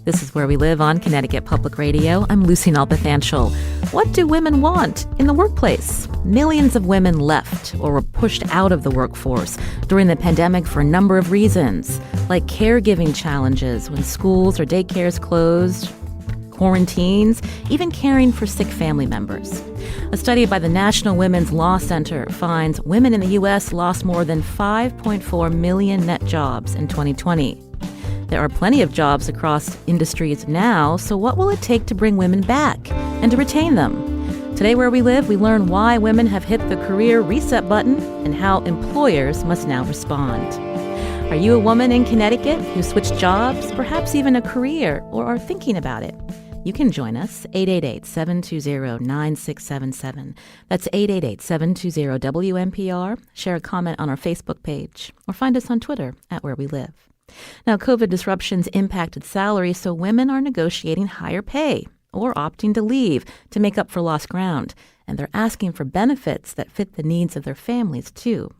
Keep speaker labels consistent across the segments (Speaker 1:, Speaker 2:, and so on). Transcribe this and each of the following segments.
Speaker 1: This is Where We Live on Connecticut Public Radio. I'm Lucy Nalpathanchel. What do women want in the workplace? Millions of women left or were pushed out of the workforce during the pandemic for a number of reasons, like caregiving challenges when schools or daycares closed, quarantines, even caring for sick family members. A study by the National Women's Law Center finds women in the U.S. lost more than 5.4 million net jobs in 2020. There are plenty of jobs across industries now, so what will it take to bring women back and to retain them? Today, Where We Live, we learn why women have hit the career reset button and how employers must now respond. Are you a woman in Connecticut who switched jobs, perhaps even a career, or are thinking about it? You can join us, 888-720-9677. That's 888-720-WNPR. Share a comment on our Facebook page or find us on Twitter at Where We Live. Now, COVID disruptions impacted salaries, so women are negotiating higher pay or opting to leave to make up for lost ground. And they're asking for benefits that fit the needs of their families, too.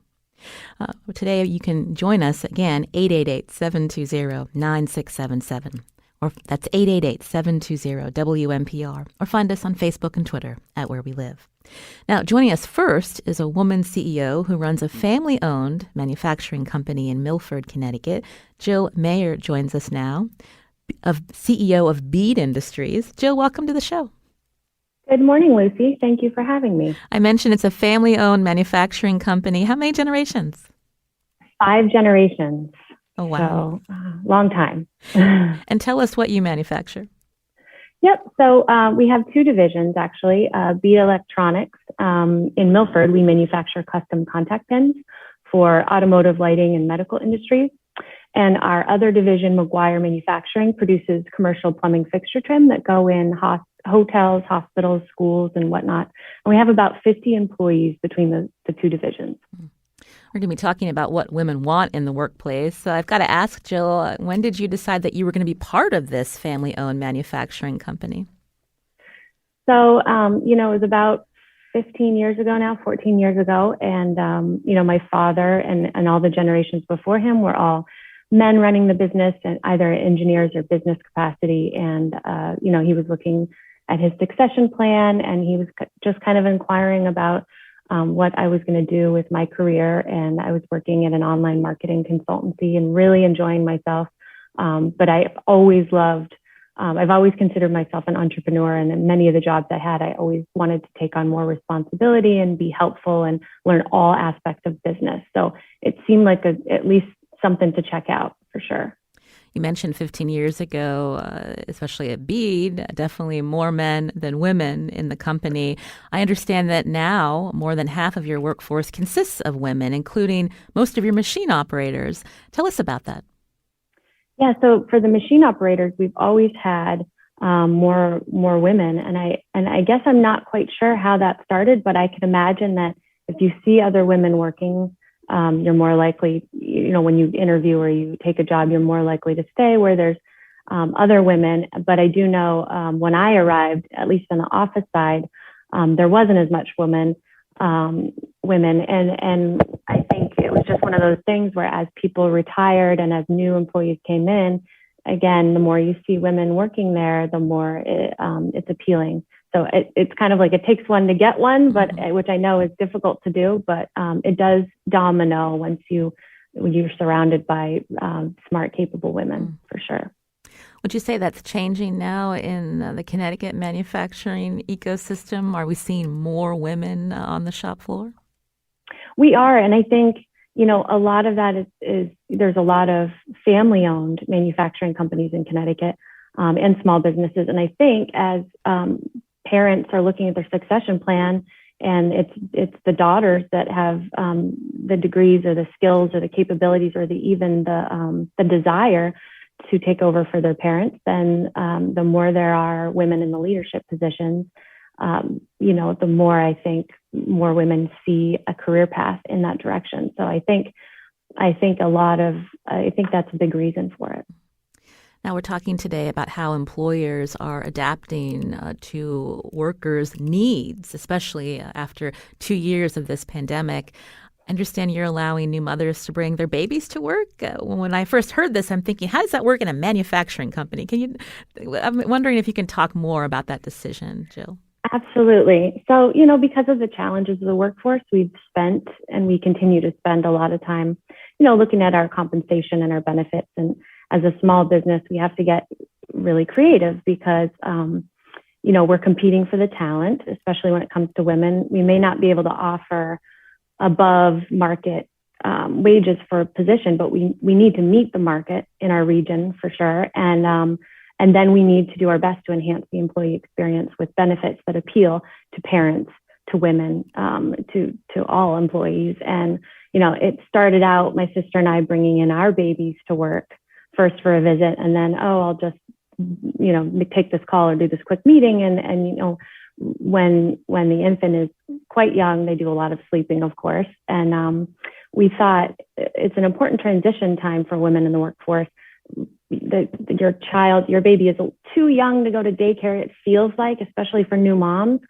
Speaker 1: Today, you can join us again, 888-720-9677. Or that's 888-720-WNPR. Or find us on Facebook and Twitter at Where We Live. Now, joining us first is a woman CEO who runs a family-owned manufacturing company in Milford, Connecticut. Jill Mayer joins us now, CEO of Bead Industries. Jill, welcome to the show.
Speaker 2: Good morning, Lucy. Thank you for having me.
Speaker 1: I mentioned it's a family-owned manufacturing company. How many generations?
Speaker 2: 5 generations.
Speaker 1: Oh, wow.
Speaker 2: So, long time.
Speaker 1: And tell us what you manufacture.
Speaker 2: Yep. So we have 2 divisions, actually. Bead Electronics. In Milford, we manufacture custom contact pins for automotive, lighting, and medical industries. And our other division, McGuire Manufacturing, produces commercial plumbing fixture trim that go in hotels, hospitals, schools, and whatnot. And we have about 50 employees between the 2 divisions.
Speaker 1: We're going to be talking about what women want in the workplace. So I've got to ask, Jill, when did you decide that you were going to be part of this family-owned manufacturing company?
Speaker 2: So, it was about 15 years ago now, 14 years ago. And, my father and all the generations before him were all men running the business and either engineers or business capacity. And, he was looking at his succession plan and he was just kind of inquiring about what I was going to do with my career. And I was working at an online marketing consultancy and really enjoying myself. But I've always considered myself an entrepreneur. And in many of the jobs I had, I always wanted to take on more responsibility and be helpful and learn all aspects of business. So it seemed like at least something to check out for sure.
Speaker 1: You mentioned 15 years ago, especially at Bead, definitely more men than women in the company. I understand that now more than half of your workforce consists of women, including most of your machine operators. Tell us about that.
Speaker 2: Yeah, so for the machine operators, we've always had more women, and I guess I'm not quite sure how that started, but I can imagine that if you see other women working, you're more likely, when you interview or you take a job, you're more likely to stay where there's other women. But I do know when I arrived, at least on the office side, there wasn't as much women. And I think it was just one of those things where as people retired and as new employees came in, again, the more you see women working there, the more it's appealing. So it's kind of like it takes one to get one, but which I know is difficult to do, but it does domino when you're surrounded by smart, capable women, for sure.
Speaker 1: Would you say that's changing now in the Connecticut manufacturing ecosystem? Are we seeing more women on the shop floor?
Speaker 2: We are, and I think a lot of that is there's a lot of family-owned manufacturing companies in Connecticut and small businesses, and I think as parents are looking at their succession plan, and it's the daughters that have the degrees or the skills or the capabilities or even the desire to take over for their parents, then the more there are women in the leadership positions, the more I think more women see a career path in that direction. So I think that's a big reason for it.
Speaker 1: Now, we're talking today about how employers are adapting to workers' needs, especially after 2 years of this pandemic. Understand you're allowing new mothers to bring their babies to work. When I first heard this, I'm thinking, how does that work in a manufacturing company? I'm wondering if you can talk more about that decision, Jill.
Speaker 2: Absolutely. So, because of the challenges of the workforce, we've spent and we continue to spend a lot of time, looking at our compensation and our benefits. And as a small business, we have to get really creative because, we're competing for the talent, especially when it comes to women. We may not be able to offer above market wages for a position, but we need to meet the market in our region for sure. And then we need to do our best to enhance the employee experience with benefits that appeal to parents, to women, to all employees. And, it started out my sister and I bringing in our babies to work first for a visit, and then, I'll just, take this call or do this quick meeting. And when the infant is quite young, they do a lot of sleeping, of course. And we thought it's an important transition time for women in the workforce. Your baby is too young to go to daycare, it feels like, especially for new moms.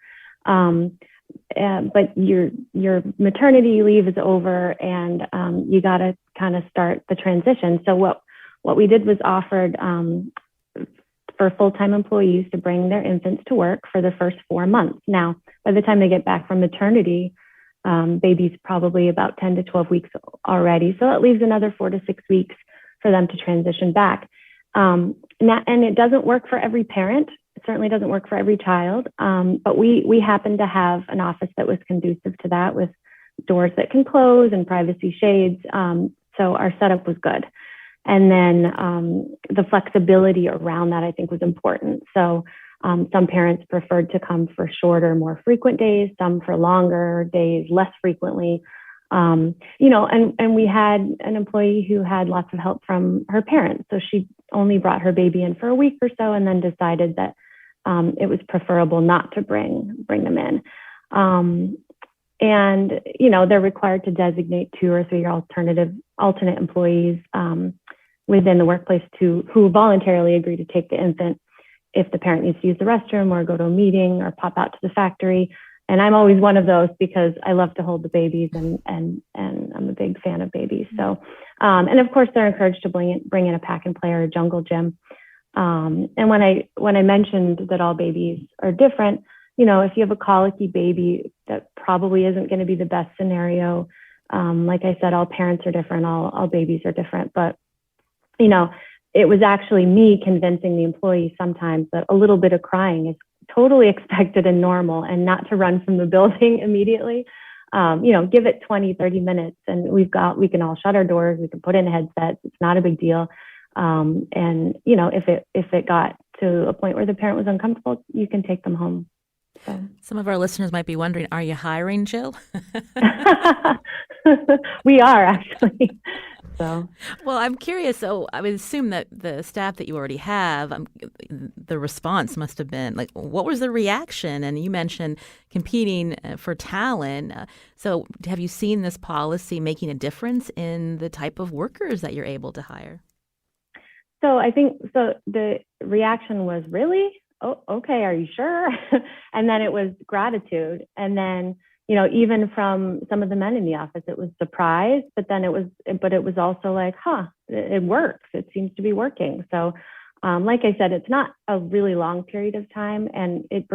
Speaker 2: But your maternity leave is over, and you got to kind of start the transition. So what we did was offered for full-time employees to bring their infants to work for the first 4 months. Now, by the time they get back from maternity, baby's probably about 10 to 12 weeks already. So it leaves another 4 to 6 weeks for them to transition back. And it doesn't work for every parent. It certainly doesn't work for every child. But we happen to have an office that was conducive to that, with doors that can close and privacy shades. So our setup was good. And then the flexibility around that, I think, was important. So some parents preferred to come for shorter, more frequent days, some for longer days, less frequently. And we had an employee who had lots of help from her parents. So she only brought her baby in for a week or so, and then decided that it was preferable not to bring them in. And they're required to designate 2 or 3 alternate employees within the workplace who voluntarily agree to take the infant if the parent needs to use the restroom or go to a meeting or pop out to the factory. And I'm always one of those because I love to hold the babies, and I'm a big fan of babies. So, and of course they're encouraged to bring in a pack and play or a jungle gym. And when I mentioned that all babies are different, if you have a colicky baby, that probably isn't going to be the best scenario. Like I said, all parents are different, all babies are different, but it was actually me convincing the employee sometimes that a little bit of crying is totally expected and normal, and not to run from the building immediately. Give it 20, 30 minutes, and we can all shut our doors. We can put in headsets. It's not a big deal. And if it got to a point where the parent was uncomfortable, you can take them home. So.
Speaker 1: Some of our listeners might be wondering, are you hiring, Jill?
Speaker 2: We are, actually. So,
Speaker 1: well, I'm curious. So I would assume that the staff that you already have, the response must have been like, what was the reaction? And you mentioned competing for talent. So have you seen this policy making a difference in the type of workers that you're able to hire?
Speaker 2: So I think the reaction was, really? Oh, okay. Are you sure? And then it was gratitude. And then, even from some of the men in the office, it was surprise, but it was also like, it works. It seems to be working. So, like I said, it's not a really long period of time, and it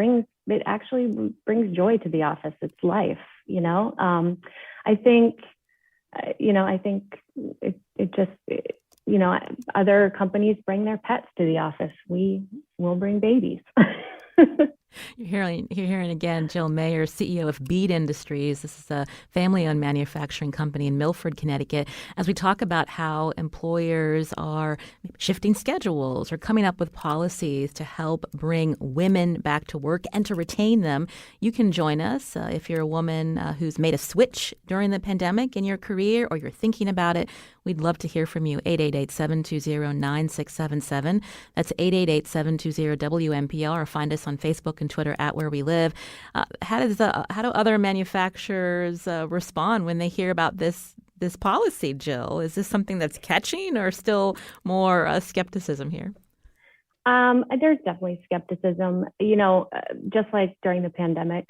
Speaker 2: actually brings joy to the office. It's life, I think it just, other companies bring their pets to the office. We will bring babies.
Speaker 1: You're hearing again, Jill Mayer, CEO of Bead Industries. This is a family-owned manufacturing company in Milford, Connecticut, as we talk about how employers are shifting schedules or coming up with policies to help bring women back to work and to retain them. You can join us if you're a woman who's made a switch during the pandemic in your career, or you're thinking about it. We'd love to hear from you. 888-720-9677. That's 888-720-WNPR, or find us on Facebook and Twitter at Where We Live. How do other manufacturers respond when they hear about this policy, Jill? Is this something that's catching, or still more skepticism here?
Speaker 2: There's definitely skepticism. Just like during the pandemic,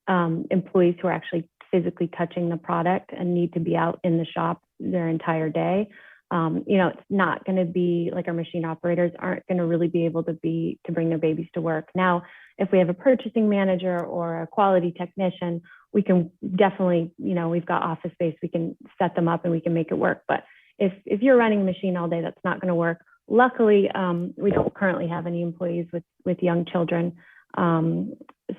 Speaker 2: employees who are actually physically touching the product and need to be out in the shop their entire day. It's not going to be like our machine operators aren't going to really be able to bring their babies to work. Now, if we have a purchasing manager or a quality technician, we can definitely, we've got office space, we can set them up and we can make it work. But if you're running a machine all day, that's not going to work. Luckily, we don't currently have any employees with young children.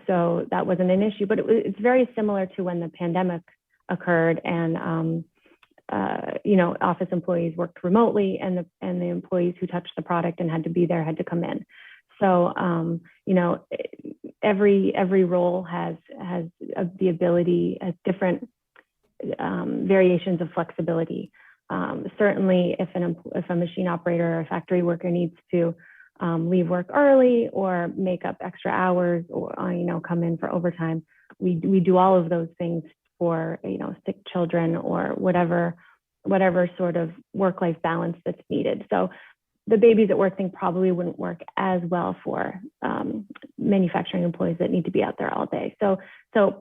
Speaker 2: So that wasn't an issue, but it's very similar to when the pandemic occurred and, office employees worked remotely and the employees who touched the product and had to be there had to come in. So, every role has the ability, has different variations of flexibility. Certainly, if a machine operator or a factory worker needs to leave work early or make up extra hours or come in for overtime, we do all of those things for sick children or whatever sort of work-life balance that's needed. So the babies at work thing probably wouldn't work as well for manufacturing employees that need to be out there all day. So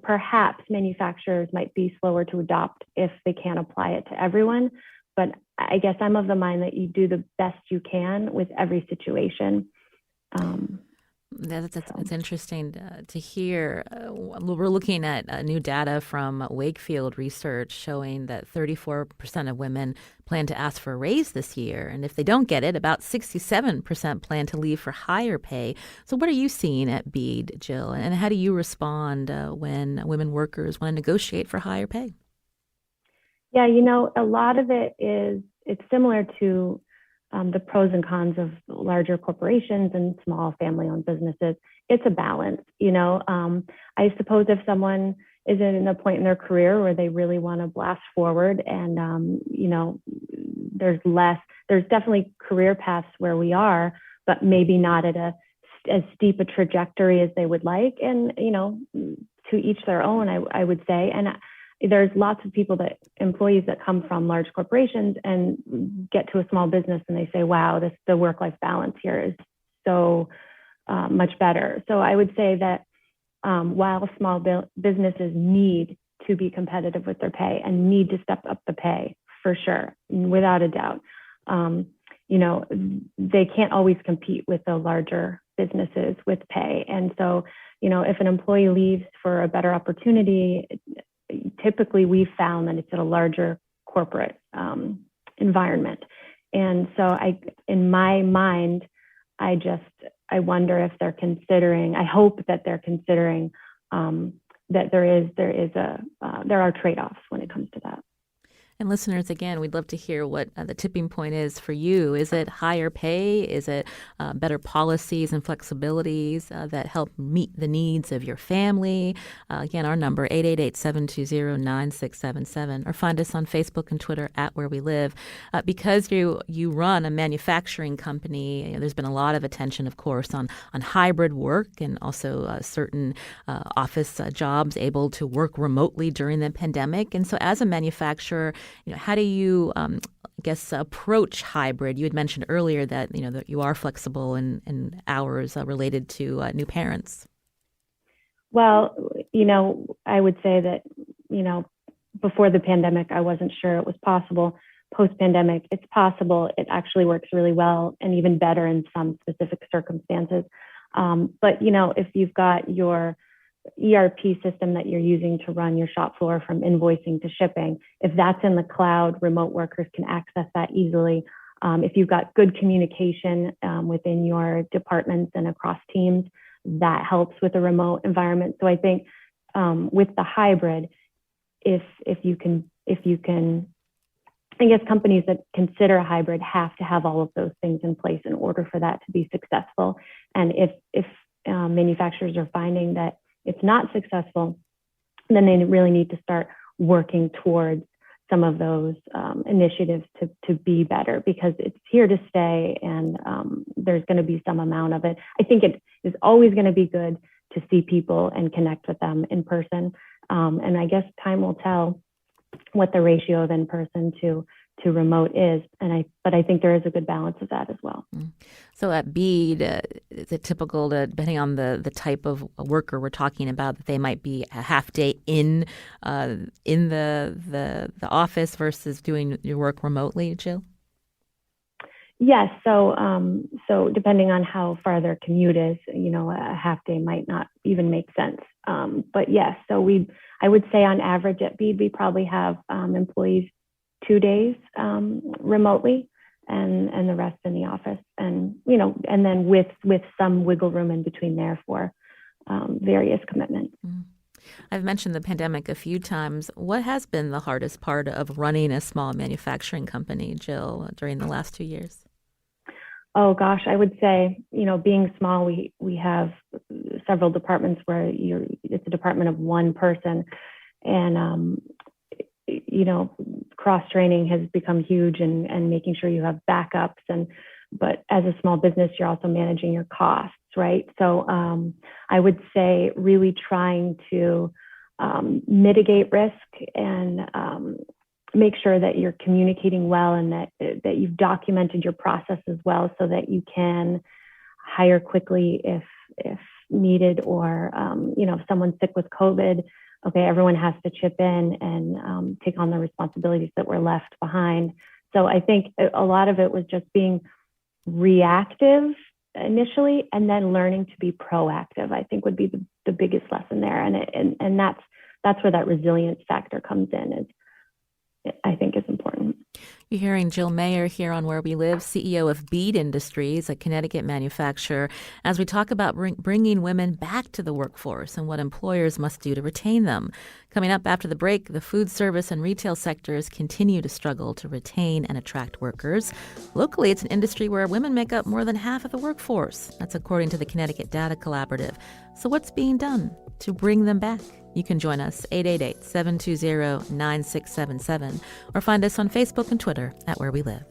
Speaker 2: perhaps manufacturers might be slower to adopt if they can't apply it to everyone. But I guess I'm of the mind that you do the best you can with every situation.
Speaker 1: It's interesting to hear. We're looking at new data from Wakefield Research showing that 34% of women plan to ask for a raise this year. And if they don't get it, about 67% plan to leave for higher pay. So what are you seeing at Bede, Jill? And how do you respond when women workers want to negotiate for higher pay?
Speaker 2: Yeah, a lot of it's similar to the pros and cons of larger corporations and small family-owned businesses. It's a balance, I suppose if someone is in a point in their career where they really want to blast forward and, there's definitely career paths where we are, but maybe not at as steep a trajectory as they would like. And, to each their own, I would say. And there's lots of employees that come from large corporations and get to a small business and they say, wow, the work-life balance here is so much better. So I would say that while small businesses need to be competitive with their pay and need to step up the pay for sure, without a doubt, they can't always compete with the larger businesses with pay. And so, if an employee leaves for a better opportunity, typically we've found that it's at a larger corporate environment. And so in my mind, I wonder if they're considering, I hope that they're considering that there are trade-offs when it comes to that.
Speaker 1: And listeners, again, we'd love to hear what the tipping point is for you. Is it higher pay? Is it better policies and flexibilities that help meet the needs of your family? Again, our number, 888-720-9677, or find us on Facebook and Twitter at Where We Live. Because you run a manufacturing company, there's been a lot of attention, of course, on hybrid work and also certain office jobs able to work remotely during the pandemic. And so as a manufacturer, how do you, approach hybrid? You had mentioned earlier that, that you are flexible in hours related to new parents.
Speaker 2: Well, I would say that, before the pandemic, I wasn't sure it was possible. Post-pandemic, it's possible. It actually works really well and even better in some specific circumstances. But, if you've got your ERP system that you're using to run your shop floor from invoicing to shipping, if that's in the cloud, remote workers can access that easily. If you've got good communication within your departments and across teams, that helps with a remote environment. So I think with the hybrid, if you can, I guess companies that consider a hybrid have to have all of those things in place in order for that to be successful. And if manufacturers are finding that it's not successful, then they really need to start working towards some of those initiatives to be better, because it's here to stay and there's going to be some amount of it. I think it is always going to be good to see people and connect with them in person. And I guess time will tell what the ratio of in-person to to remote is. But I think there is a good balance of that as well.
Speaker 1: So at Bede, is it typical to, depending on the type of worker we're talking about, that they might be a half day in the office versus doing your work remotely, Jill?
Speaker 2: Yes. So depending on how far their commute is, a half day might not even make sense. But yes, I would say on average at Bede, we probably have employees 2 days remotely and the rest in the office. And then with some wiggle room in between there for various commitments.
Speaker 1: I've mentioned the pandemic a few times. What has been the hardest part of running a small manufacturing company, Jill, during the last 2 years?
Speaker 2: Oh gosh, I would say, being small, we have several departments where it's a department of one person, and cross training has become huge, and making sure you have backups. But as a small business, you're also managing your costs, right? So I would say really trying to mitigate risk and make sure that you're communicating well, and that you've documented your process as well, so that you can hire quickly if needed, or if someone's sick with COVID, okay, everyone has to chip in and take on the responsibilities that were left behind. So I think a lot of it was just being reactive initially, and then learning to be proactive, I think would be the biggest lesson there. And that's where that resilience factor comes in, I think is important.
Speaker 1: You're hearing Jill Mayer here on Where We Live, CEO of Bede Industries, a Connecticut manufacturer, as we talk about bringing women back to the workforce and what employers must do to retain them. Coming up after the break, the food service and retail sectors continue to struggle to retain and attract workers. Locally, it's an industry where women make up more than half of the workforce. That's according to the Connecticut Data Collaborative. So what's being done to bring them back? You can join us, 888-720-9677, or find us on Facebook and Twitter at Where We Live.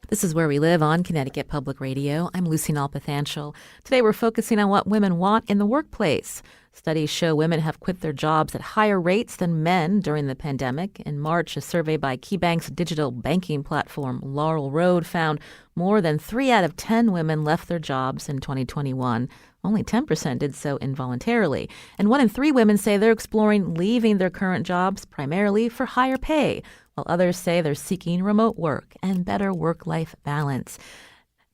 Speaker 1: This is Where We Live on Connecticut Public Radio. I'm Lucy Nalpathanchel. Today we're focusing on what women want in the workplace. Studies show women have quit their jobs at higher rates than men during the pandemic. In March, a survey by KeyBank's digital banking platform, Laurel Road, found more than 3 out of 10 women left their jobs in 2021. Only 10% did so involuntarily. And 1 in 3 women say they're exploring leaving their current jobs primarily for higher pay, while others say they're seeking remote work and better work-life balance.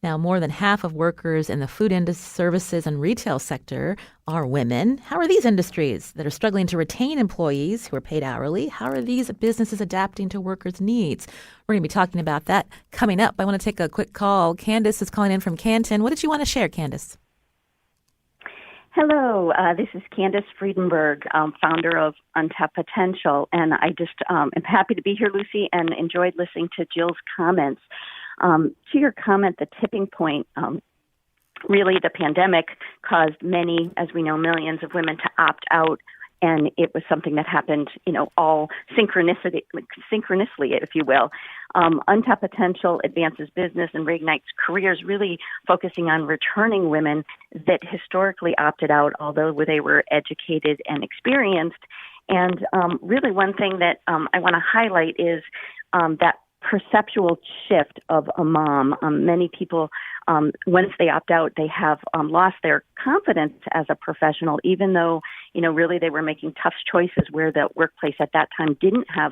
Speaker 1: Now, more than half of workers in the food industry, services, and retail sector are women. How are these industries that are struggling to retain employees who are paid hourly? How are these businesses adapting to workers' needs? We're going to be talking about that coming up. I want to take a quick call. Candace is calling in from Canton. What did you want to share, Candace?
Speaker 3: Hello, this is Candace Friedenberg, founder of Untapped Potential, and I just am happy to be here, Lucy, and enjoyed listening to Jill's comments. To your comment, the tipping point, really the pandemic caused many, as we know, millions of women to opt out, and it was something that happened, all synchronously, if you will. Untapped Potential advances business and reignites careers, really focusing on returning women that historically opted out, although they were educated and experienced. And really one thing that I want to highlight is that perceptual shift of a mom. Many people, once they opt out, they have lost their confidence as a professional, even though, really they were making tough choices where the workplace at that time didn't have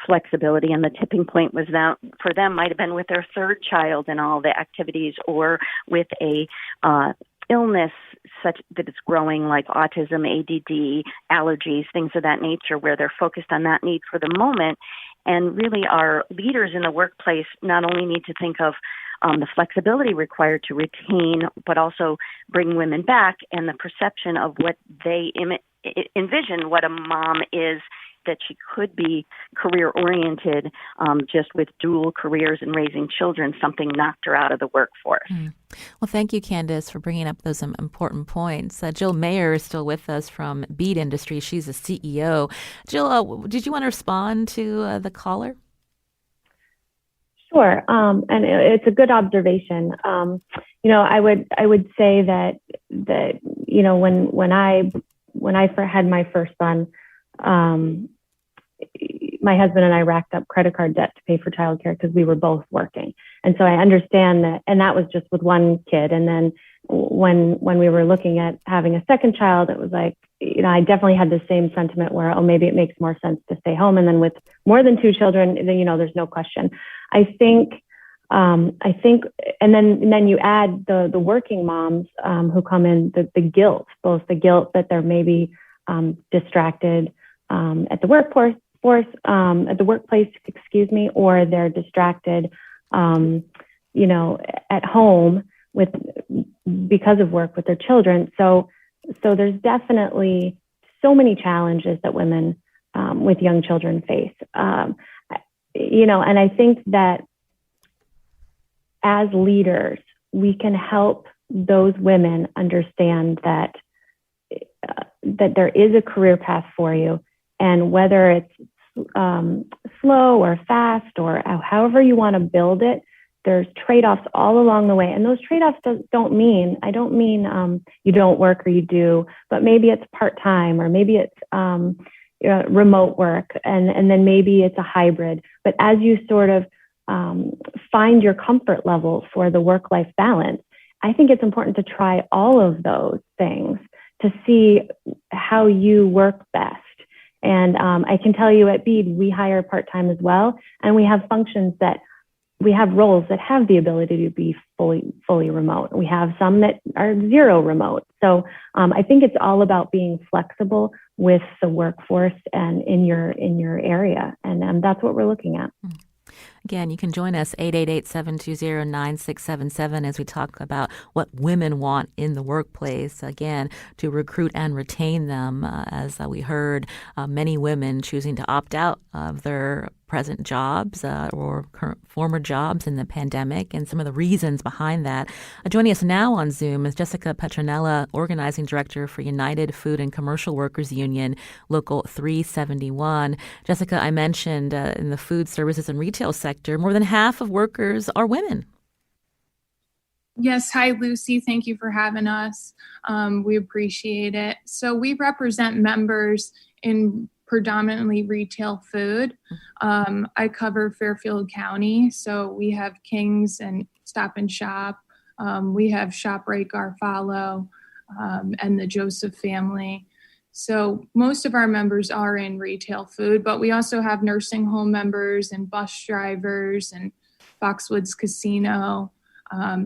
Speaker 3: flexibility. And the tipping point was that for them might have been with their third child and all the activities, or with a illness such that it's growing, like autism, ADD, allergies, things of that nature, where they're focused on that need for the moment. And really our leaders in the workplace not only need to think of the flexibility required to retain, but also bring women back, and the perception of what they envision what a mom is that she could be career oriented, just with dual careers and raising children, something knocked her out of the workforce.
Speaker 1: Well, thank you, Candace, for bringing up those important points. Jill Mayer is still with us from Bead Industries. She's a CEO. Jill, did you want to respond to the caller?
Speaker 2: Sure, and it's a good observation. I would say that when I had my first son, my husband and I racked up credit card debt to pay for childcare because we were both working, and so I understand that. And that was just with one kid. And then when we were looking at having a second child, it was like, I definitely had the same sentiment where, maybe it makes more sense to stay home. And then with more than two children, then, there's no question. I think, and then you add the working moms who come in, the guilt, both the guilt that they're maybe distracted at the workplace, or they're distracted, at home because of work with their children. So there's definitely so many challenges that women with young children face. And I think that as leaders, we can help those women understand that there is a career path for you, and whether it's slow or fast or however you want to build it, there's trade-offs all along the way. And those trade-offs don't mean you don't work or you do, but maybe it's part-time, or maybe it's remote work, and then maybe it's a hybrid. But as you sort of find your comfort level for the work-life balance, I think it's important to try all of those things to see how you work best. And I can tell you at Bead, we hire part-time as well, and we have roles that have the ability to be fully remote. We have some that are zero remote. So I think it's all about being flexible with the workforce and in your area, and that's what we're looking at.
Speaker 1: Again, you can join us 888-720-9677 as we talk about what women want in the workplace, again, to recruit and retain them. As we heard, many women choosing to opt out of their present jobs or former jobs in the pandemic, and some of the reasons behind that. Joining us now on Zoom is Jessica Petronella, Organizing Director for United Food and Commercial Workers Union, Local 371. Jessica, I mentioned in the food services and retail sector, more than half of workers are women.
Speaker 4: Yes. Hi, Lucy. Thank you for having us. We appreciate it. So we represent members in predominantly retail food. I cover Fairfield County. So we have King's and Stop and Shop. We have ShopRite Garfalo and the Joseph family. So most of our members are in retail food, but we also have nursing home members and bus drivers and Foxwoods Casino.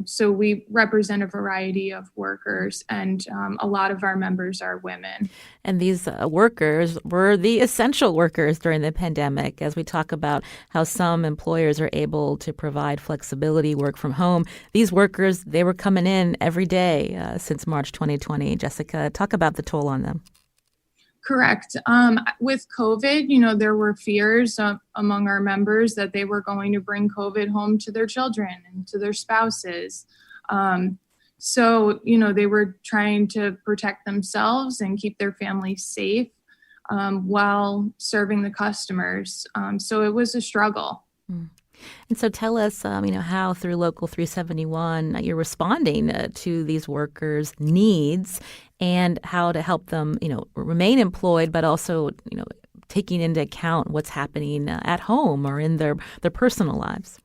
Speaker 4: So we represent a variety of workers, and a lot of our members are women.
Speaker 1: And these workers were the essential workers during the pandemic. As we talk about how some employers are able to provide flexibility, work from home, these workers, they were coming in every day since March 2020. Jessica, talk about the toll on them.
Speaker 4: Correct. With COVID, there were fears among our members that they were going to bring COVID home to their children and to their spouses. So, they were trying to protect themselves and keep their families safe while serving the customers. So it was a struggle.
Speaker 1: And so tell us, how through Local 371 you're responding to these workers' needs and how to help them, remain employed, but also, taking into account what's happening at home or in their personal lives.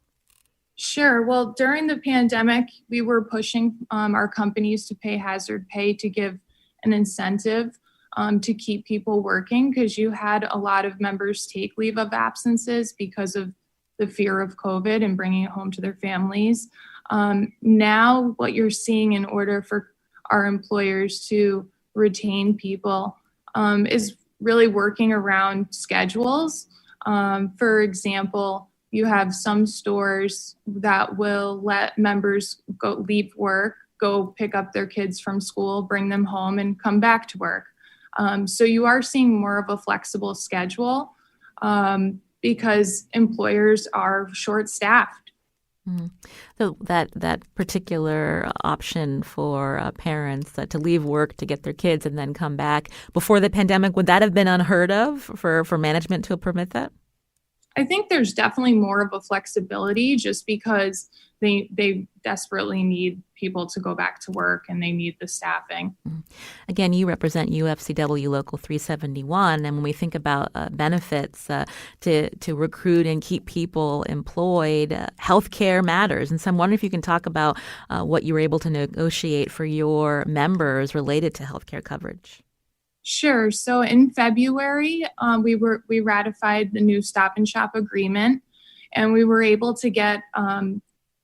Speaker 4: Sure. Well, during the pandemic, we were pushing our companies to pay hazard pay to give an incentive to keep people working, because you had a lot of members take leave of absences because of the fear of COVID and bringing it home to their families. Now, what you're seeing in order for our employers to retain people is really working around schedules. For example, you have some stores that will let members leave work, go pick up their kids from school, bring them home, and come back to work. So you are seeing more of a flexible schedule because employers are short-staffed.
Speaker 1: Mhm. So that particular option for parents to leave work to get their kids and then come back before the pandemic, would that have been unheard of for management to permit that?
Speaker 4: I think there's definitely more of a flexibility just because they desperately need people to go back to work and they need the staffing.
Speaker 1: Mhm. Again, you represent UFCW Local 371, and when we think about benefits to recruit and keep people employed, healthcare matters. And so I'm wondering if you can talk about what you were able to negotiate for your members related to healthcare coverage.
Speaker 4: Sure. So in February, we ratified the new Stop and Shop agreement, and we were able to get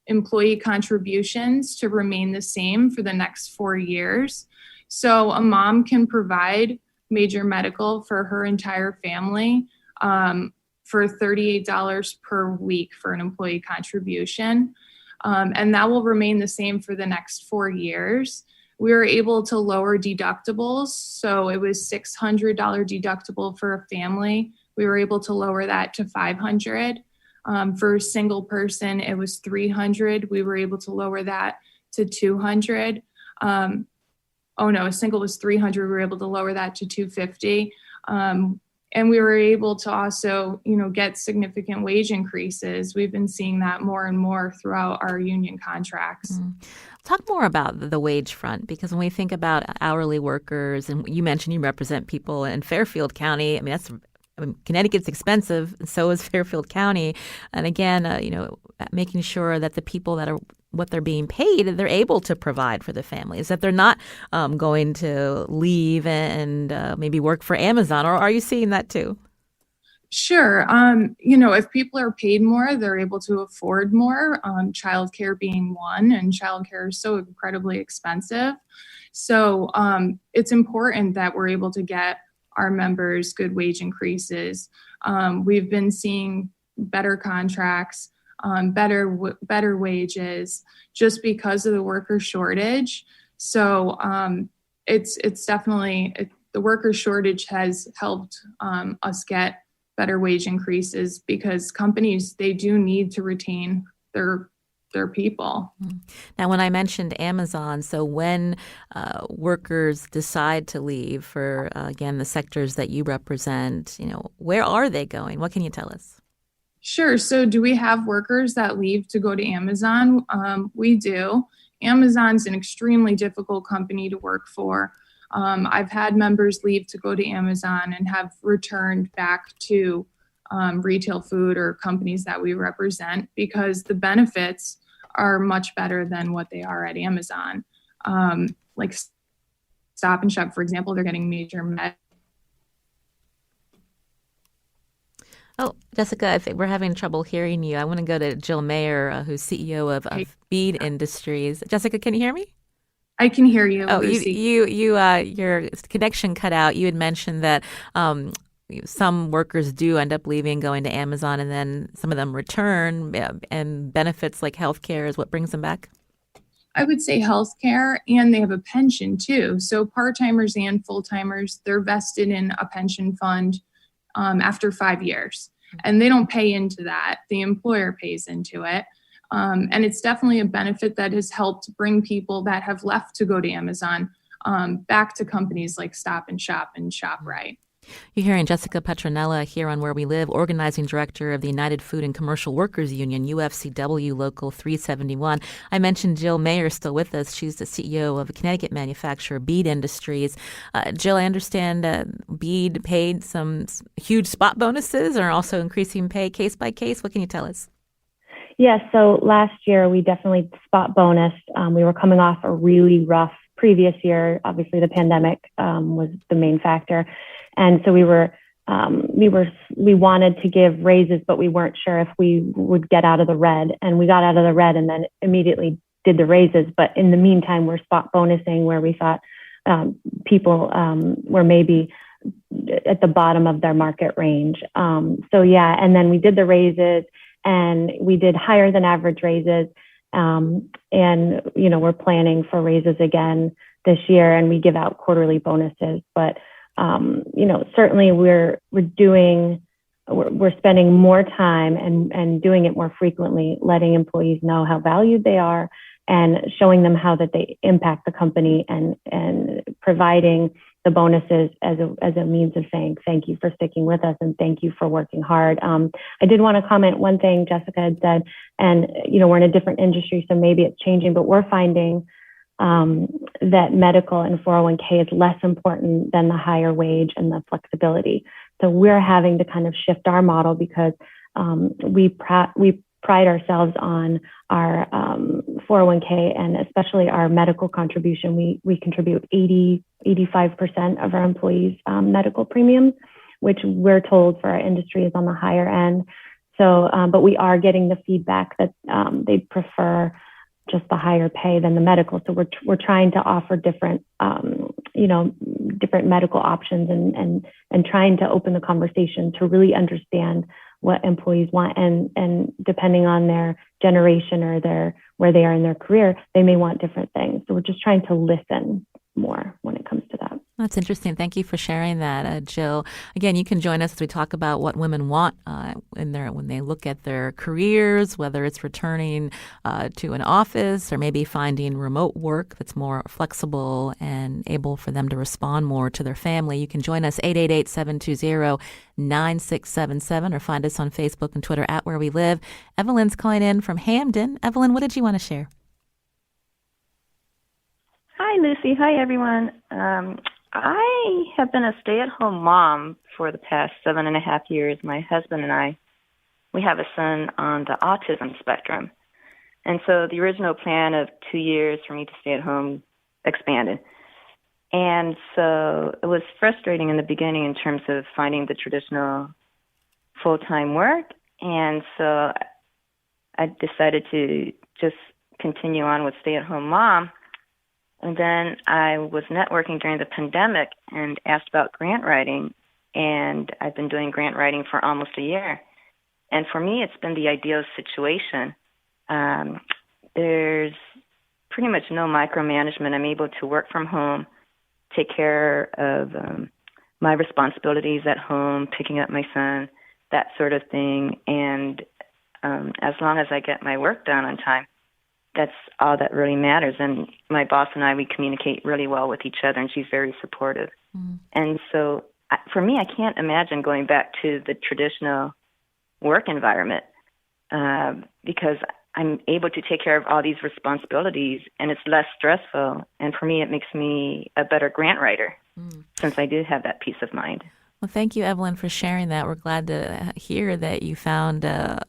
Speaker 4: employee contributions to remain the same for the next 4 years. So a mom can provide major medical for her entire family for $38 per week for an employee contribution, and that will remain the same for the next 4 years. We were able to lower deductibles. So it was $600 deductible for a family. We were able to lower that to $500. For a single person, it was $300. We were able to lower that to $200. A single was $300. We were able to lower that to $250. And we were able to also, get significant wage increases. We've been seeing that more and more throughout our union contracts.
Speaker 1: Mm. Talk more about the wage front, because when we think about hourly workers, and you mentioned you represent people in Fairfield County, Connecticut's expensive, and so is Fairfield County. And again, making sure that the people that are what they're being paid, they're able to provide for the families, that they're not going to leave and maybe work for Amazon. Or are you seeing that too?
Speaker 4: Sure. If people are paid more, they're able to afford more, childcare being one, and childcare is so incredibly expensive. So it's important that we're able to get our members good wage increases. We've been seeing better contracts, better wages, just because of the worker shortage. So it's definitely the worker shortage has helped us get better wage increases because companies, they do need to retain their people.
Speaker 1: Now, when I mentioned Amazon, so when workers decide to leave for, again, the sectors that you represent, where are they going? What can you tell us?
Speaker 4: Sure. So do we have workers that leave to go to Amazon? We do. Amazon's an extremely difficult company to work for. I've had members leave to go to Amazon and have returned back to retail food or companies that we represent because the benefits are much better than what they are at Amazon. Like Stop and Shop, for example, they're getting major med.
Speaker 1: Oh, Jessica, I think we're having trouble hearing you. I want to go to Jill Mayer, who's CEO of Bead Industries. Jessica, can you hear me?
Speaker 4: I can hear you.
Speaker 1: Oh,
Speaker 4: Lucy.
Speaker 1: your connection cut out. You had mentioned that some workers do end up leaving, going to Amazon, and then some of them return, and benefits like healthcare is what brings them back.
Speaker 4: I would say healthcare, and they have a pension too. So part-timers and full-timers, they're vested in a pension fund after 5 years, and they don't pay into that. The employer pays into it. And it's definitely a benefit that has helped bring people that have left to go to Amazon back to companies like Stop and Shop and ShopRite.
Speaker 1: You're hearing Jessica Petronella here on Where We Live, Organizing Director of the United Food and Commercial Workers Union, UFCW Local 371. I mentioned Jill Mayer still with us. She's the CEO of a Connecticut manufacturer, Bead Industries. Jill, I understand Bead paid some huge spot bonuses and are also increasing pay case by case. What can you tell us?
Speaker 2: Yes, so last year we definitely spot bonused. We were coming off a really rough previous year. Obviously, the pandemic was the main factor. And so we wanted to give raises, but we weren't sure if we would get out of the red. And we got out of the red and then immediately did the raises. But in the meantime, we're spot bonusing where we thought people were maybe at the bottom of their market range. And then we did the raises and we did higher than average raises. We're planning for raises again this year, and we give out quarterly bonuses. But certainly we're spending more time and doing it more frequently, letting employees know how valued they are and showing them how that they impact the company, and providing the bonuses as a means of saying thank you for sticking with us and thank you for working hard. I did want to comment one thing Jessica had said, and we're in a different industry, so maybe it's changing, but we're finding that medical and 401k is less important than the higher wage and the flexibility. So we're having to kind of shift our model because we pride ourselves on our 401k and especially our medical contribution. We contribute 85% of our employees' medical premiums, which we're told for our industry is on the higher end. So, but we are getting the feedback that they prefer just the higher pay than the medical. So we're trying to offer different medical options and trying to open the conversation to really understand what employees want, and depending on their generation or where they are in their career, they may want different things. So we're just trying to listen more when it comes to that.
Speaker 1: That's interesting. Thank you for sharing that, Jill. Again, you can join us as we talk about what women want when they look at their careers, whether it's returning to an office or maybe finding remote work that's more flexible and able for them to respond more to their family. You can join us 888-720-9677 or find us on Facebook and Twitter at Where We Live. Evelyn's calling in from Hamden. Evelyn, what did you want to share?
Speaker 5: Hi, Lucy. Hi, everyone. I have been a stay-at-home mom for the past 7.5 years. My husband and I, we have a son on the autism spectrum. And so the original plan of 2 years for me to stay at home expanded. And so it was frustrating in the beginning in terms of finding the traditional full-time work. And so I decided to just continue on with stay-at-home mom. And then I was networking during the pandemic and asked about grant writing, and I've been doing grant writing for almost a year. And for me, it's been the ideal situation. There's pretty much no micromanagement. I'm able to work from home, take care of my responsibilities at home, picking up my son, that sort of thing. And as long as I get my work done on time, that's all that really matters. And my boss and I, we communicate really well with each other, and she's very supportive. And so for me, I can't imagine going back to the traditional work environment because I'm able to take care of all these responsibilities, and it's less stressful. And for me, it makes me a better grant writer since I do have that peace of mind.
Speaker 1: Well, thank you, Evelyn, for sharing that. We're glad to hear that you found a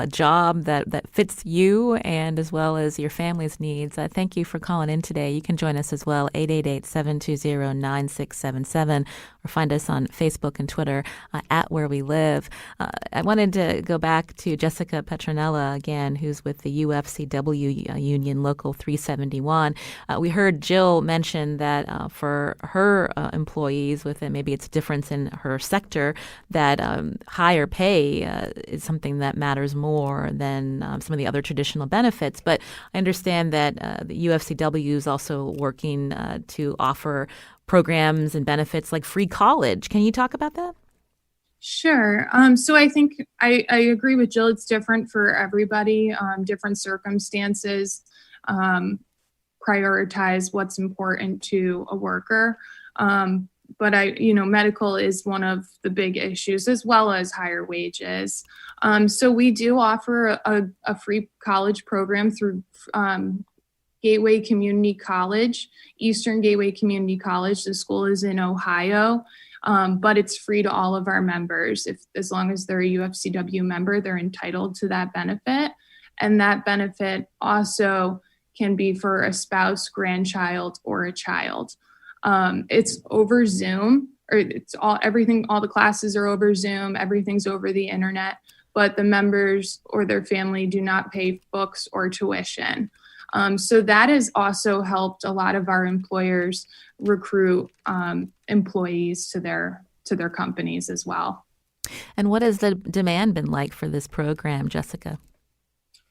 Speaker 1: job that fits you and as well as your family's needs. Thank you for calling in today. You can join us as well, 888-720-9677, or find us on Facebook and Twitter at Where We Live. I wanted to go back to Jessica Petronella again, who's with the UFCW Union Local 371. We heard Jill mention that for her employees, maybe it's a difference in her sector, that higher pay is something that matters more than some of the other traditional benefits. But I understand that the UFCW is also working to offer programs and benefits like free college. Can you talk about that?
Speaker 4: Sure. So I think I agree with Jill. It's different for everybody, different circumstances, prioritize what's important to a worker. But medical is one of the big issues, as well as higher wages. So we do offer a free college program through Gateway Community College, Eastern Gateway Community College. The school is in Ohio, but it's free to all of our members. As long as they're a UFCW member, they're entitled to that benefit. And that benefit also can be for a spouse, grandchild, or a child. It's over Zoom, or it's all the classes are over Zoom, everything's over the internet, but the members or their family do not pay books or tuition. So that has also helped a lot of our employers recruit employees to their companies as well.
Speaker 1: And what has the demand been like for this program, Jessica?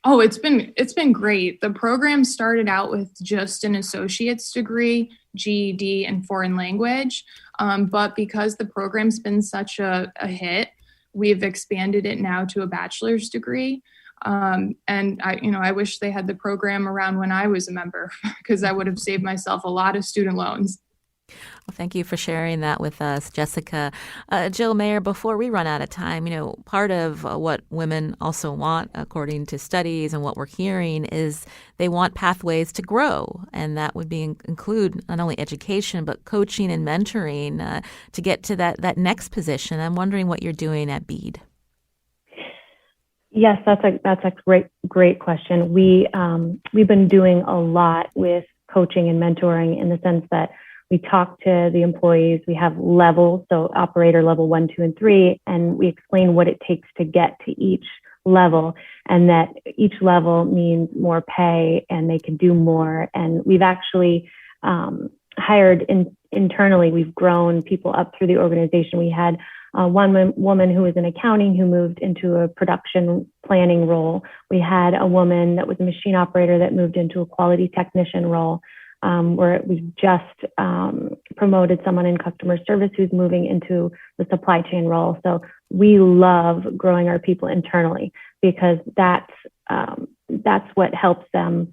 Speaker 4: Oh, it's been great. The program started out with just an associate's degree, GED, and foreign language. But because the program's been such a hit, we've expanded it now to a bachelor's degree. And I wish they had the program around when I was a member because I would have saved myself a lot of student loans.
Speaker 1: Well, thank you for sharing that with us, Jessica. Jill Mayer, before we run out of time, part of what women also want, according to studies and what we're hearing, is they want pathways to grow. And that would include not only education, but coaching and mentoring to get to that next position. I'm wondering what you're doing at Bede.
Speaker 2: Yes, that's a great question. We've been doing a lot with coaching and mentoring in the sense that we talk to the employees. We have levels, so operator level 1, 2, and 3, and we explain what it takes to get to each level, and that each level means more pay and they can do more. And we've actually hired internally. We've grown people up through the organization. We had one woman who was in accounting who moved into a production planning role. We had a woman that was a machine operator that moved into a quality technician role. Where we've just promoted someone in customer service who's moving into the supply chain role. So we love growing our people internally because that's what helps them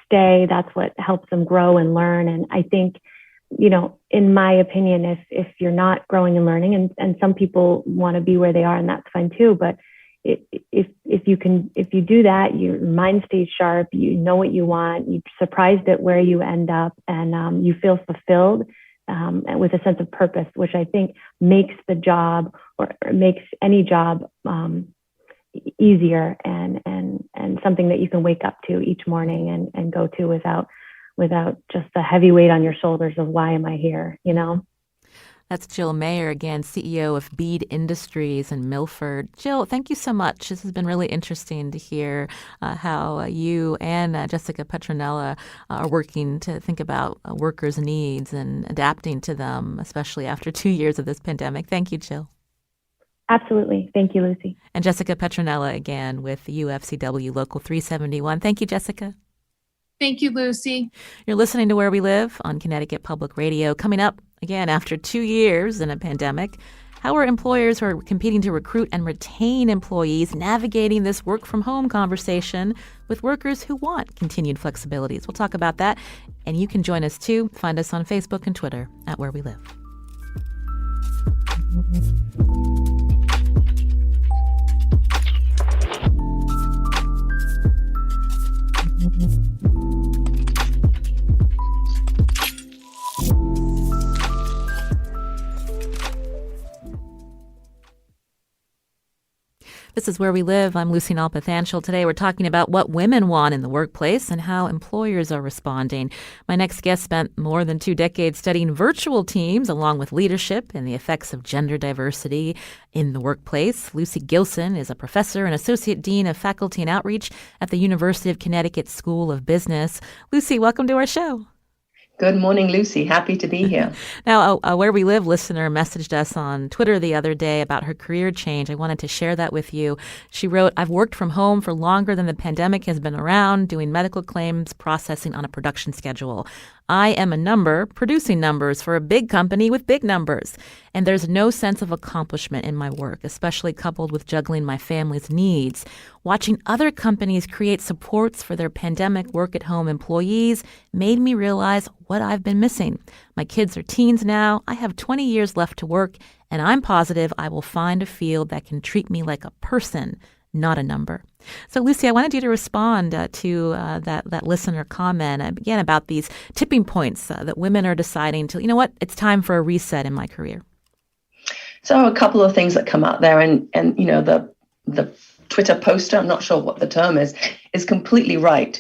Speaker 2: stay. That's what helps them grow and learn. And I think, in my opinion, if you're not growing and learning, and some people want to be where they are, and that's fine too, but if you do that, your mind stays sharp, you know what you want, you're surprised at where you end up, and you feel fulfilled and with a sense of purpose, which I think makes the job or makes any job easier and something that you can wake up to each morning and go to without just the heavy weight on your shoulders of why am I here,
Speaker 1: That's Jill Mayer, again, CEO of Bede Industries in Milford. Jill, thank you so much. This has been really interesting to hear how you and Jessica Petronella are working to think about workers' needs and adapting to them, especially after 2 years of this pandemic. Thank you, Jill.
Speaker 2: Absolutely. Thank you, Lucy.
Speaker 1: And Jessica Petronella, again, with UFCW Local 371. Thank you, Jessica.
Speaker 4: Thank you, Lucy.
Speaker 1: You're listening to Where We Live on Connecticut Public Radio. Coming up, again, after 2 years in a pandemic, how are employers who are competing to recruit and retain employees navigating this work-from-home conversation with workers who want continued flexibilities? We'll talk about that, and you can join us, too. Find us on Facebook and Twitter at Where We Live. This is Where We Live. I'm Lucy Nalpathanchel. Today we're talking about what women want in the workplace and how employers are responding. My next guest spent more than 2 decades studying virtual teams along with leadership and the effects of gender diversity in the workplace. Lucy Gilson is a professor and associate dean of faculty and outreach at the University of Connecticut School of Business. Lucy, welcome to our show.
Speaker 6: Good morning, Lucy. Happy to be here.
Speaker 1: Now, a Where We Live listener messaged us on Twitter the other day about her career change. I wanted to share that with you. She wrote, "I've worked from home for longer than the pandemic has been around, doing medical claims processing on a production schedule. I am a number, producing numbers for a big company with big numbers. And there's no sense of accomplishment in my work, especially coupled with juggling my family's needs. Watching other companies create supports for their pandemic work-at-home employees made me realize what I've been missing. My kids are teens now. I have 20 years left to work, and I'm positive I will find a field that can treat me like a person, not a number." So, Lucy, I wanted you to respond to that listener comment again about these tipping points that women are deciding to, it's time for a reset in my career.
Speaker 6: So a couple of things that come out there, and the Twitter poster, I'm not sure what the term is completely right.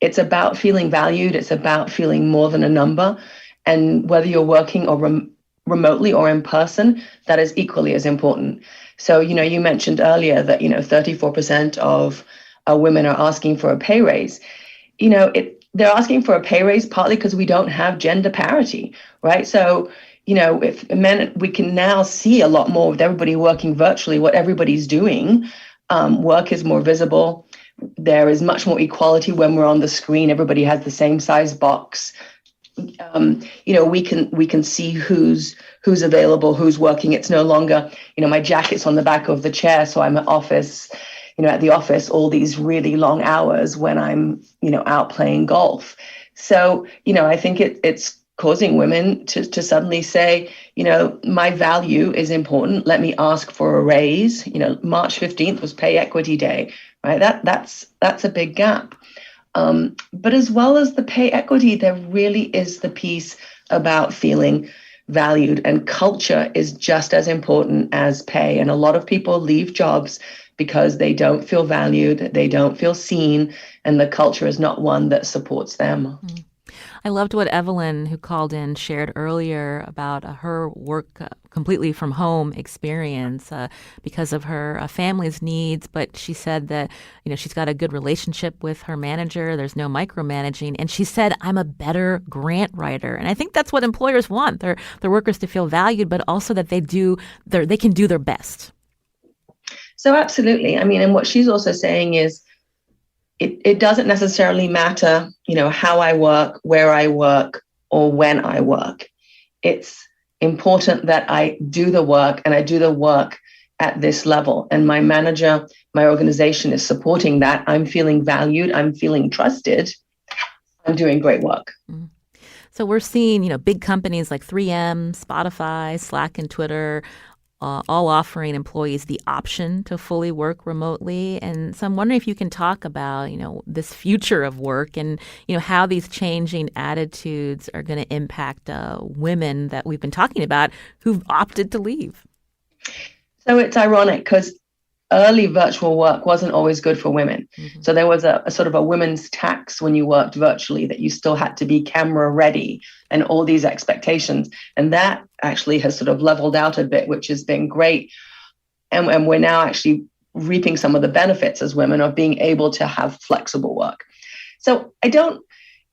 Speaker 6: It's about feeling valued. It's about feeling more than a number. And whether you're working or remotely or in person, that is equally as important. So, you mentioned earlier that, 34% of women are asking for a pay raise. They're asking for a pay raise partly because we don't have gender parity, right? So, if men, we can now see a lot more with everybody working virtually, what everybody's doing. Work is more visible. There is much more equality when we're on the screen. Everybody has the same size box. We can see who's available, who's working. It's no longer, my jacket's on the back of the chair, so I'm at the office all these really long hours when I'm, out playing golf. So, I think it's causing women to suddenly say, my value is important. Let me ask for a raise. March 15th was Pay Equity Day, right? That's a big gap. But as well as the pay equity, there really is the piece about feeling valued, and culture is just as important as pay. And a lot of people leave jobs because they don't feel valued, they don't feel seen, and the culture is not one that supports them.
Speaker 1: I loved what Evelyn, who called in, shared earlier about her work completely from home experience because of her family's needs. But she said that, she's got a good relationship with her manager. There's no micromanaging. And she said, I'm a better grant writer. And I think that's what employers want, their workers to feel valued, but also that they can do their best.
Speaker 6: So absolutely. I mean, and what she's also saying is, it doesn't necessarily matter, how I work, where I work, or when I work. It's important that I do the work, and I do the work at this level. And my manager, my organization is supporting that. I'm feeling valued. I'm feeling trusted. I'm doing great work.
Speaker 1: Mm-hmm. So we're seeing, big companies like 3M, Spotify, Slack, and Twitter all offering employees the option to fully work remotely. And so I'm wondering if you can talk about, this future of work and, how these changing attitudes are going to impact women that we've been talking about who've opted to leave.
Speaker 6: So it's ironic because early virtual work wasn't always good for women. Mm-hmm. So there was a sort of a women's tax when you worked virtually, that you still had to be camera ready and all these expectations. And that actually has sort of leveled out a bit, which has been great. And we're now actually reaping some of the benefits as women of being able to have flexible work. So I don't,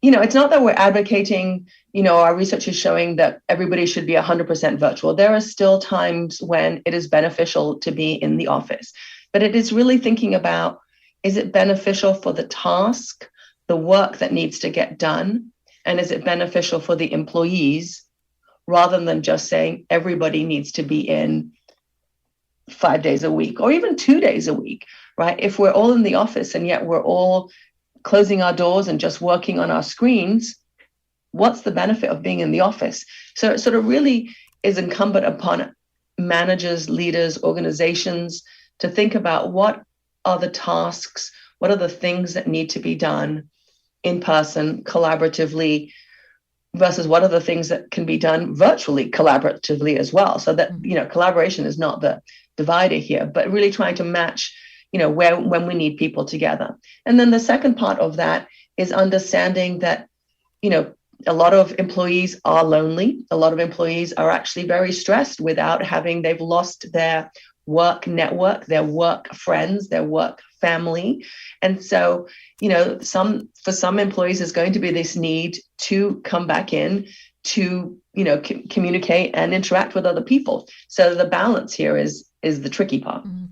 Speaker 6: it's not that we're advocating, our research is showing that everybody should be 100% virtual. There are still times when it is beneficial to be in the office, but it is really thinking about, is it beneficial for the task, the work that needs to get done? And is it beneficial for the employees, rather than just saying everybody needs to be in 5 days a week or even 2 days a week, right? If we're all in the office and yet we're all closing our doors and just working on our screens, what's the benefit of being in the office? So it sort of really is incumbent upon managers, leaders, organizations to think about what are the tasks, what are the things that need to be done in person, collaboratively, versus what are the things that can be done virtually, collaboratively as well. So that, collaboration is not the divider here, but really trying to match, when we need people together. And then the second part of that is understanding that, a lot of employees are lonely. A lot of employees are actually very stressed they've lost their work network, their work friends, their work family. And so, for some employees, there's going to be this need to come back in to, communicate and interact with other people. So the balance here is the tricky part. Mm-hmm.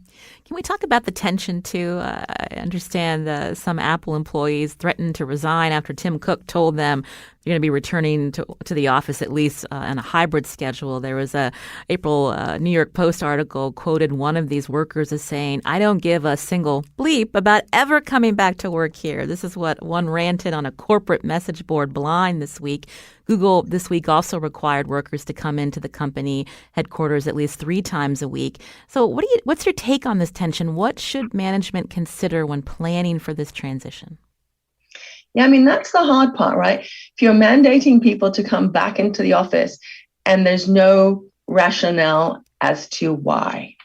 Speaker 1: Can we talk about the tension, too? I understand some Apple employees threatened to resign after Tim Cook told them they're going to be returning to the office at least on a hybrid schedule. There was a April New York Post article quoted one of these workers as saying, "I don't give a single bleep about ever coming back to work here." This is what one ranted on a corporate message board blind this week. Google this week also required workers to come into the company headquarters at least 3 times a week. So what's your take on this tension? What should management consider when planning for this transition?
Speaker 6: Yeah, I mean, that's the hard part, right? If you're mandating people to come back into the office and there's no rationale as to why,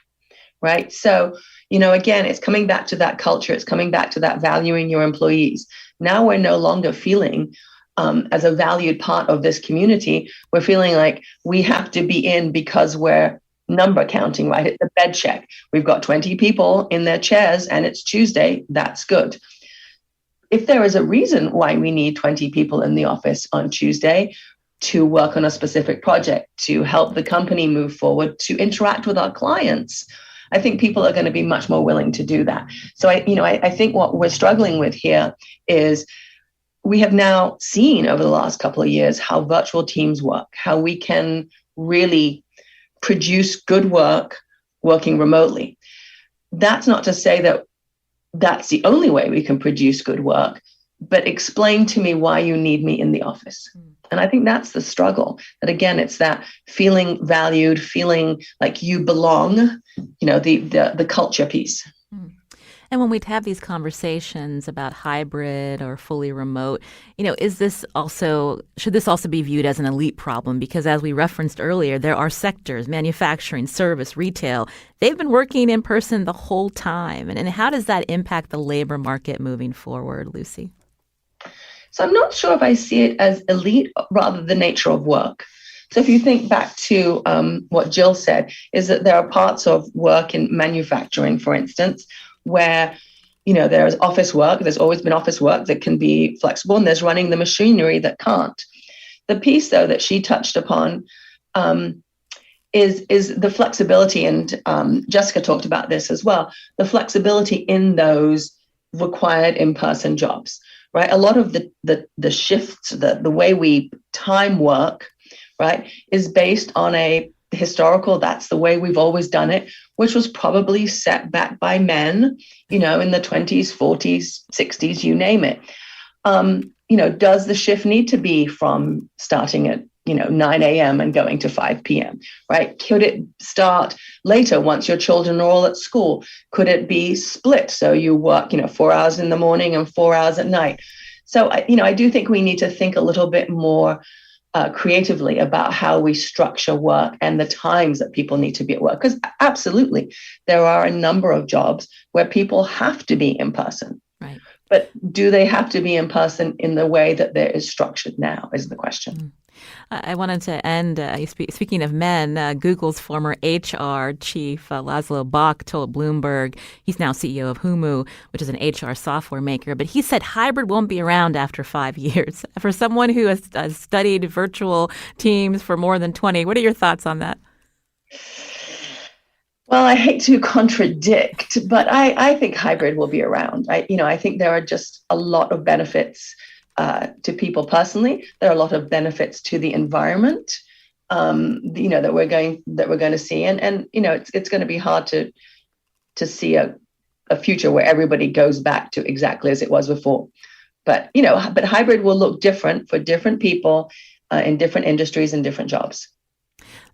Speaker 6: right? So, again, it's coming back to that culture. It's coming back to that valuing your employees. Now we're no longer feeling as a valued part of this community. We're feeling like we have to be in because we're number counting, right? It's a bed check. We've got 20 people in their chairs and it's Tuesday. That's good. If there is a reason why we need 20 people in the office on Tuesday to work on a specific project, to help the company move forward, to interact with our clients, I think people are going to be much more willing to do that. So I think what we're struggling with here is we have now seen over the last couple of years how virtual teams work, how we can really produce good work working remotely. That's not to say that that's the only way we can produce good work, but explain to me why you need me in the office. And I think that's the struggle. That again, it's that feeling valued, feeling like you belong, the culture piece.
Speaker 1: And when we have these conversations about hybrid or fully remote, should this also be viewed as an elite problem? Because as we referenced earlier, there are sectors, manufacturing, service, retail, they've been working in person the whole time. And how does that impact the labor market moving forward, Lucy?
Speaker 6: So I'm not sure if I see it as elite, rather the nature of work. So if you think back to what Jill said, is that there are parts of work in manufacturing, for instance, where, there's office work, there's always been office work that can be flexible, and there's running the machinery that can't. The piece, though, that she touched upon is the flexibility, and Jessica talked about this as well, the flexibility in those required in-person jobs, right? A lot of the shifts, the way we time work, right, is based on a historical, that's the way we've always done it, which was probably set back by men, in the 20s, 40s, 60s, you name it. Does the shift need to be from starting at, 9 a.m. and going to 5 p.m., right? Could it start later once your children are all at school? Could it be split? So you work, 4 hours in the morning and 4 hours at night. So, I do think we need to think a little bit more creatively about how we structure work and the times that people need to be at work. Because absolutely, there are a number of jobs where people have to be in person.
Speaker 1: Right.
Speaker 6: But do they have to be in person in the way that there is structured now is the question.
Speaker 1: I wanted to end, speaking of men, Google's former HR chief, Laszlo Bock, told Bloomberg, he's now CEO of Humu, which is an HR software maker, but he said hybrid won't be around after 5 years. For someone who has studied virtual teams for more than 20, what are your thoughts on that?
Speaker 6: Well, I hate to contradict, but I think hybrid will be around. I think there are just a lot of benefits to people personally. There are a lot of benefits to the environment, that we're going to see, and it's going to be hard to see a future where everybody goes back to exactly as it was before. But hybrid will look different for different people in different industries and different jobs.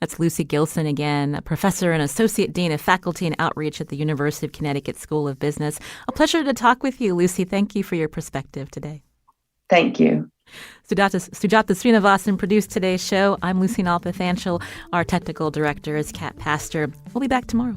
Speaker 1: That's Lucy Gilson again, a professor and associate dean of faculty and outreach at the University of Connecticut School of Business. A pleasure to talk with you, Lucy. Thank you for your perspective today.
Speaker 6: Thank you.
Speaker 1: Sujata Srinivasan produced today's show. I'm Lucy Nalpathanchil. Our technical director is Kat Pastor. We'll be back tomorrow.